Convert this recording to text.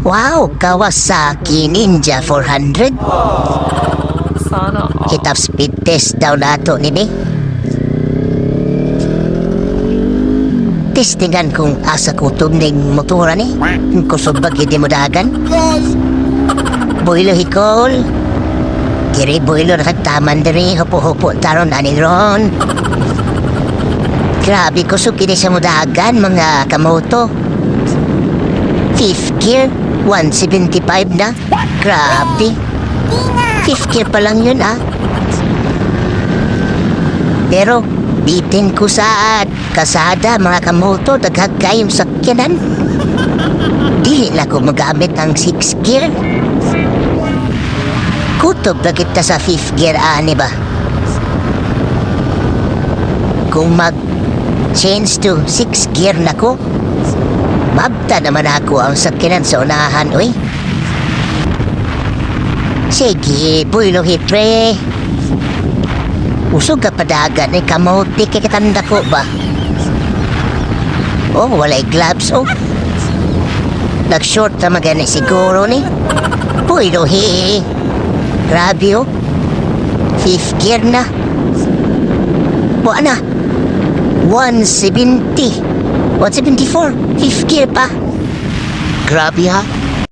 Wow, Kawasaki Ninja 400. Sana all. Hitap speed test daw nato nini. Testingan kung asa kutob ning motora ni. Kusog bagi di mo dagan. Boylo hikol. Kiri boylo nakataman diri. Hupo-hupo taron ani ron. Grabe kusog kini sa mudagan mga kamoto. Fifth gear, 175 na. Grabe. Fifth gear pa lang yun Pero bitin ko sa kasada mga kamoto, daghag kayong sakyanan. Dili na ko magamit ang 6th gear. Kutob na kita sa 5th gear ba? Kung mag-change to 6th gear na ko, mabta naman ako ang sakyanan sa unahan, uy. Sige, boylo hipre. Usog ka padagan, kamote kikitanda ko ba? Oh, walay gloves, oh. Nag-short na magani siguro ni. Boylo hi. Grabe, oh. 5th gear na. Buwan na. 170. 174. 5th gear pa. Grabe ha.